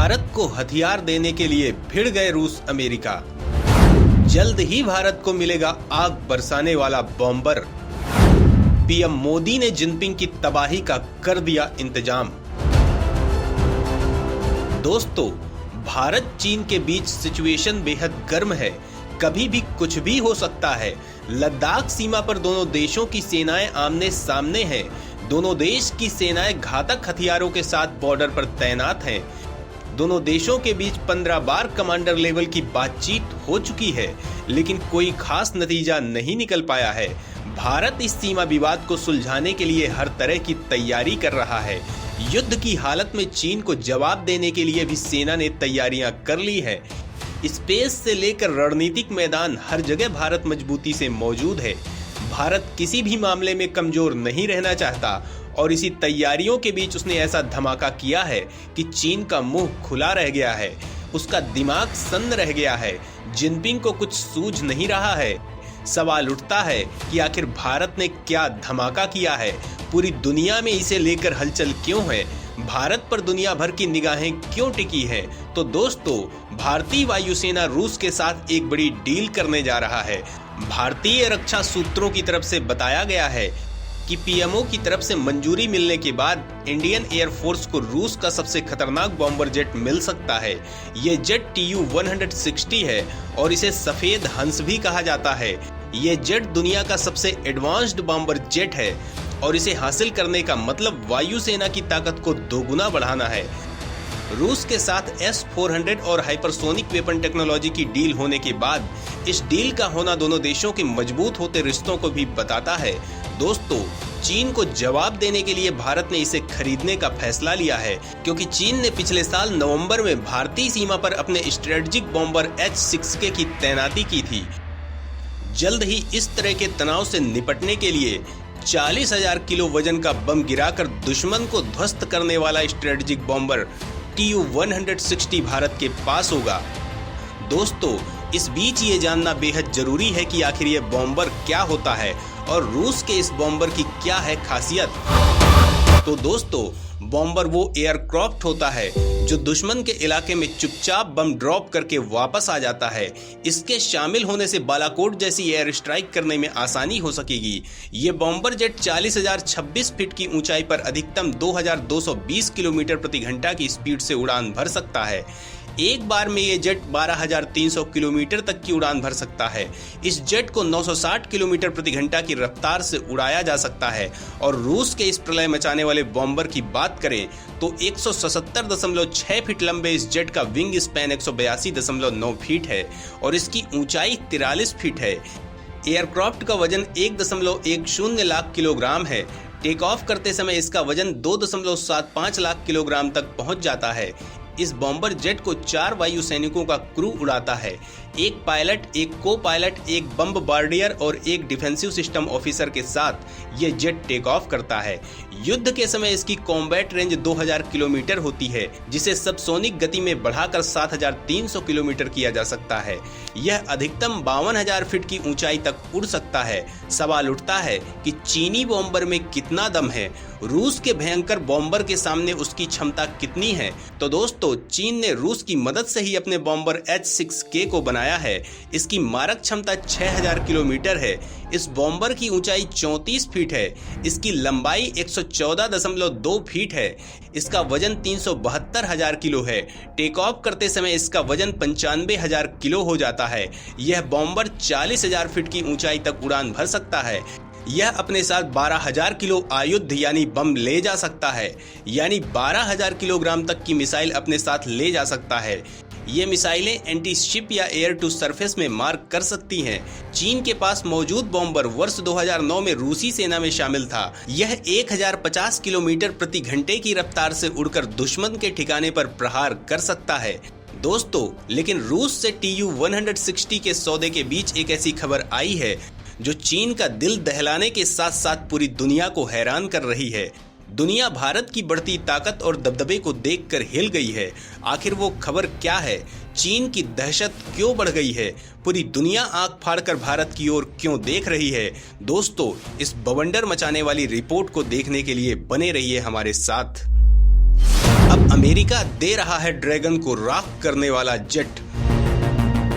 भारत को हथियार देने के लिए भिड़ गए रूस अमेरिका। जल्द ही भारत को मिलेगा आग बरसाने वाला बॉम्बर। पीएम मोदी ने जिनपिंग की तबाही का कर दिया इंतजाम। दोस्तों, भारत चीन के बीच सिचुएशन बेहद गर्म है। कभी भी कुछ भी हो सकता है। लद्दाख सीमा पर दोनों देशों की सेनाएं आमने सामने हैं। दोनों देश की सेनाएं घातक हथियारों के साथ बॉर्डर पर तैनात हैं। दोनों देशों के बीच 15 बार कमांडर लेवल की बातचीत हो चुकी है, लेकिन कोई खास नतीजा नहीं निकल पाया है। भारत इस सीमा विवाद को सुलझाने के लिए हर तरह की तैयारी कर रहा है। युद्ध की हालत में चीन को जवाब देने के लिए भी सेना ने तैयारियां कर ली है। स्पेस से लेकर रणनीतिक मैदान हर जगह भारत मजबूती से मौजूद है। भारत किसी भी मामले में कमजोर नहीं रहना चाहता और इसी तैयारियों के बीच उसने ऐसा धमाका किया है कि चीन का मुंह खुला रह गया है, उसका दिमाग सन्न रह गया है। जिनपिंग को कुछ सूझ नहीं रहा है। सवाल उठता है कि आखिर भारत ने क्या धमाका किया है, पूरी दुनिया में इसे लेकर हलचल क्यों है, भारत पर दुनिया भर की निगाहें क्यों टिकी हैं। तो दोस्तों, भारतीय वायुसेना रूस के साथ एक बड़ी डील करने जा रहा है। भारतीय रक्षा सूत्रों की तरफ से बताया गया है कि पीएमओ की तरफ से मंजूरी मिलने के बाद इंडियन एयरफोर्स को रूस का सबसे खतरनाक बॉम्बर जेट मिल सकता है। ये जेट TU-160 है और इसे सफेद हंस भी कहा जाता है। ये जेट दुनिया का सबसे एडवांस्ड बॉम्बर जेट है और इसे हासिल करने का मतलब वायुसेना की ताकत को दोगुना बढ़ाना है। रूस के साथ S-400 और हाइपरसोनिक वेपन टेक्नोलॉजी की डील होने के बाद इस डील का होना दोनों देशों के मजबूत होते रिश्तों को भी बताता है। दोस्तों, चीन को जवाब देने के लिए भारत ने इसे खरीदने का फैसला लिया है, क्योंकि चीन ने पिछले साल नवंबर में भारतीय सीमा पर अपने स्ट्रेटेजिक बॉम्बर H-6K की तैनाती की थी। जल्द ही इस तरह के तनाव से निपटने के लिए 40,000 किलो वजन का बम गिराकर दुश्मन को ध्वस्त करने वाला स्ट्रेटेजिक बॉम्बर TU-160 भारत के पास होगा। दोस्तों, इस बीच ये जानना बेहद जरूरी है कि आखिर ये बॉम्बर क्या होता है और रूस के इस बॉम्बर की क्या है खासियत। तो दोस्तों, बॉम्बर वो एयरक्राफ्ट होता है जो दुश्मन के इलाके में चुपचाप बम ड्रॉप करके वापस आ जाता है। इसके शामिल होने से बालाकोट जैसी एयर स्ट्राइक करने में आसानी हो सकेगी। ये बॉम्बर जेट 40,026 फीट की ऊंचाई पर अधिकतम 2,220 किलोमीटर प्रति घंटा की स्पीड से उड़ान भर सकता है। एक बार में ये जेट 12,300 किलोमीटर तक की उड़ान भर सकता है। इस जेट को 960 किलोमीटर प्रति घंटा की रफ्तार से उड़ाया जा सकता है। और रूस के इस प्रलय मचाने वाले बॉम्बर की बात करें तो 177.6 फीट लंबे इस जेट का विंग स्पैन 182.9 फीट है और इसकी ऊंचाई 43 फीट है। एयरक्राफ्ट का वजन 1.10 लाख किलोग्राम है। टेक ऑफ करते समय इसका वजन 2.75 लाख किलोग्राम तक पहुंच जाता है। इस बॉम्बर जेट को 4 वायु सैनिकों का क्रू उड़ाता है। एक पायलट, एक को पायलट, एक बम्बार्डियर और एक डिफेंसिव सिस्टम ऑफिसर के साथ ये जेट टेक ऑफ करता है। युद्ध के समय इसकी कॉम्बैट रेंज 2000 किलोमीटर होती है, जिसे सबसोनिक गति में बढ़ाकर 7300 किलोमीटर किया जा सकता है। यह अधिकतम 52,000 फीट की ऊंचाई तक उड़ सकता है। सवाल उठता है कि चीनी बॉम्बर में कितना दम है, रूस के भयंकर बॉम्बर के सामने उसकी क्षमता कितनी है। तो दोस्तों, चीन ने रूस की मदद से ही अपने बॉम्बर H-6K को बनाया है। इसकी मारक क्षमता 6,000 किलोमीटर है। इस बॉम्बर की ऊंचाई 34 फीट है। इसकी लंबाई 114.2 फीट है। इसका वजन 372,000 किलो है। टेक ऑफ करते समय इसका वजन 95,000 किलो हो जाता है। यह बॉम्बर 40,000 फीट की ऊंचाई तक उड़ान भर सकता है। यह अपने साथ 12,000 किलो आयुध यानी बम ले जा सकता है, यानी 12,000 किलोग्राम तक की मिसाइल अपने साथ ले जा सकता है। ये मिसाइलें एंटी शिप या एयर टू सरफेस में मार कर सकती हैं। चीन के पास मौजूद बॉम्बर वर्ष 2009 में रूसी सेना में शामिल था। यह 1050 किलोमीटर प्रति घंटे की रफ्तार से उड़कर दुश्मन के ठिकाने पर प्रहार कर सकता है। दोस्तों, लेकिन रूस से TU-160 के सौदे के बीच एक ऐसी खबर आई है जो चीन का दिल दहलाने के साथ साथ पूरी दुनिया को हैरान कर रही है। दुनिया भारत की बढ़ती ताकत और दबदबे को देखकर हिल गई है। आखिर वो खबर क्या है? चीन की दहशत क्यों बढ़ गई है? पूरी दुनिया आंख फाड़कर भारत की ओर क्यों देख रही है? दोस्तों, इस बवंडर मचाने वाली रिपोर्ट को देखने के लिए बने रहिए हमारे साथ। अब अमेरिका दे रहा है ड्रैगन को राख करने वाला जेट।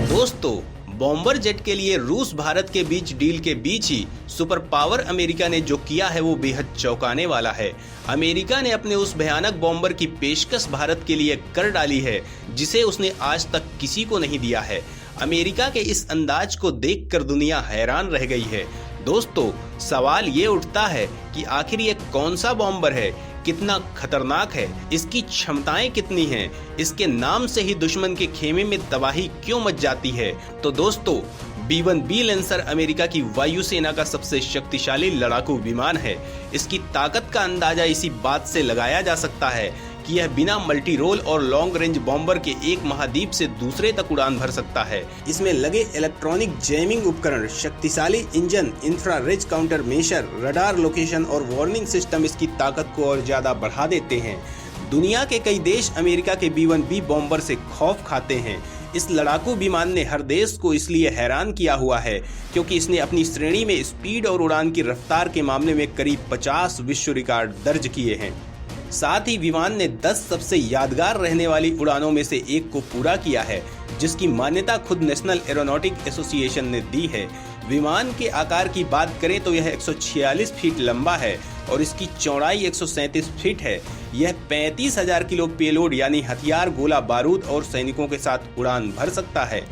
दोस्तों, बॉम्बर जेट के लिए रूस भारत के बीच डील के बीच ही सुपर पावर अमेरिका ने जो किया है वो बेहद चौंकाने वाला है। अमेरिका ने अपने उस भयानक बॉम्बर की पेशकश भारत के लिए कर डाली है जिसे उसने आज तक किसी को नहीं दिया है। अमेरिका के इस अंदाज को देखकर दुनिया हैरान रह गई है। दोस्तों, सवाल ये उठता है कि आखिर ये कौन सा बॉम्बर है, कितना खतरनाक है, इसकी क्षमताएं कितनी हैं, इसके नाम से ही दुश्मन के खेमे में तबाही क्यों मच जाती है। तो दोस्तों, B-1B लैंसर अमेरिका की वायुसेना का सबसे शक्तिशाली लड़ाकू विमान है। इसकी ताकत का अंदाजा इसी बात से लगाया जा सकता है कि यह बिना मल्टी रोल और लॉन्ग रेंज बॉम्बर के एक महाद्वीप से दूसरे तक उड़ान भर सकता है। इसमें लगे इलेक्ट्रॉनिक जैमिंग उपकरण, शक्तिशाली engine, infrared counter measure, radar location और वार्निंग सिस्टम इसकी ताकत को और ज्यादा बढ़ा देते हैं। दुनिया के कई देश अमेरिका के B-1B बॉम्बर से खौफ खाते हैं। इस लड़ाकू विमान ने हर देश को इसलिए हैरान किया हुआ है क्योंकि इसने अपनी श्रेणी में स्पीड और उड़ान की रफ्तार के मामले में करीब 50 विश्व रिकॉर्ड दर्ज किए हैं। साथ ही विमान ने 10 सबसे यादगार रहने वाली उड़ानों में से एक को पूरा किया है, जिसकी मान्यता खुद नेशनल एरोनॉटिक एसोसिएशन ने दी है। विमान के आकार की बात करें तो यह 146 फीट लंबा है और इसकी चौड़ाई 137 फीट है। यह 35,000 किलो पेलोड यानी हथियार, गोला बारूद और सैनिकों के साथ उड़ान भर सकता है।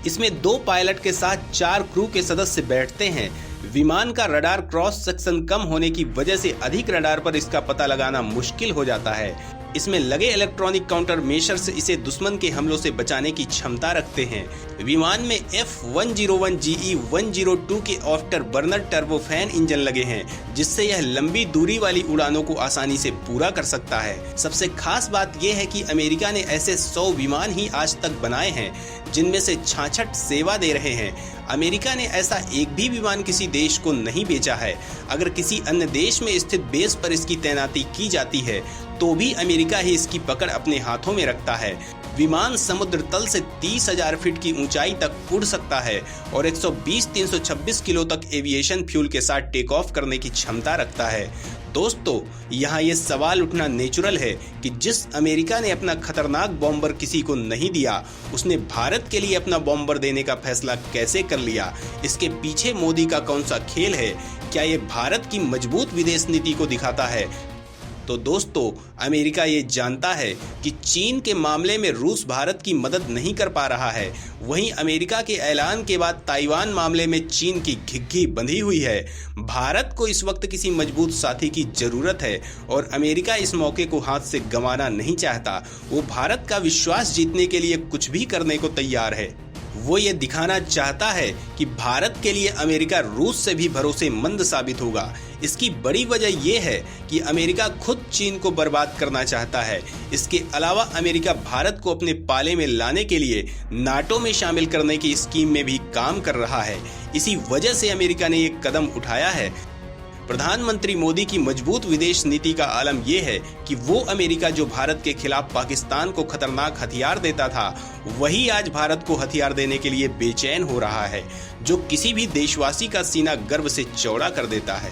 इसमें 2 पायलट के साथ 4 क्रू के सदस्य बैठते हैं। विमान का रडार क्रॉस सेक्शन कम होने की वजह से अधिक रडार पर इसका पता लगाना मुश्किल हो जाता है। इसमें लगे इलेक्ट्रॉनिक काउंटर मेशर्स इसे दुश्मन के हमलों से बचाने की क्षमता रखते हैं। विमान में F101GE102 के आफ्टर बर्नर टर्बोफैन इंजन लगे हैं, जिससे यह लंबी दूरी वाली उड़ानों को आसानी से पूरा कर सकता है। सबसे खास बात यह है कि अमेरिका ने ऐसे 100 विमान ही आज तक बनाए हैं, जिनमें से 66 सेवा दे रहे हैं। अमेरिका ने ऐसा एक भी विमान किसी देश को नहीं बेचा है। अगर किसी अन्य देश में स्थित बेस पर इसकी तैनाती की जाती है तो भी अमेरिका ही इसकी पकड़ अपने हाथों में रखता है। विमान समुद्र तल से 30,000 फीट की ऊंचाई तक उड़ सकता है और 120-326 किलो तक एविएशन फ्यूल के साथ टेक ऑफ करने की क्षमता रखता है। दोस्तों, यहाँ ये सवाल उठना नेचुरल है कि जिस अमेरिका ने अपना खतरनाक बॉम्बर किसी को नहीं दिया, उसने भारत के लिए अपना बॉम्बर देने का फैसला कैसे कर लिया। इसके पीछे मोदी का कौन सा खेल है? क्या ये भारत की मजबूत विदेश नीति को दिखाता है? तो दोस्तों, अमेरिका ये जानता है कि चीन के मामले में रूस भारत की मदद नहीं कर पा रहा है। वहीं अमेरिका के ऐलान के बाद ताइवान मामले में चीन की घिघी बंधी हुई है। भारत को इस वक्त किसी मजबूत साथी की जरूरत है और अमेरिका इस मौके को हाथ से गंवाना नहीं चाहता। वो भारत का विश्वास जीतने के लिए कुछ भी करने को तैयार है। वो ये दिखाना चाहता है कि भारत के लिए अमेरिका रूस से भी भरोसेमंद साबित होगा। इसकी बड़ी वजह यह है कि अमेरिका खुद चीन को बर्बाद करना चाहता है। इसके अलावा अमेरिका भारत को अपने पाले में लाने के लिए नाटो में शामिल करने की स्कीम में भी काम कर रहा है। इसी वजह से अमेरिका ने एक कदम उठाया है। प्रधानमंत्री मोदी की मजबूत विदेश नीति का आलम यह है कि वो अमेरिका जो भारत के खिलाफ पाकिस्तान को खतरनाक हथियार देता था, वही आज भारत को हथियार देने के लिए बेचैन हो रहा है, जो किसी भी देशवासी का सीना गर्व से चौड़ा कर देता है।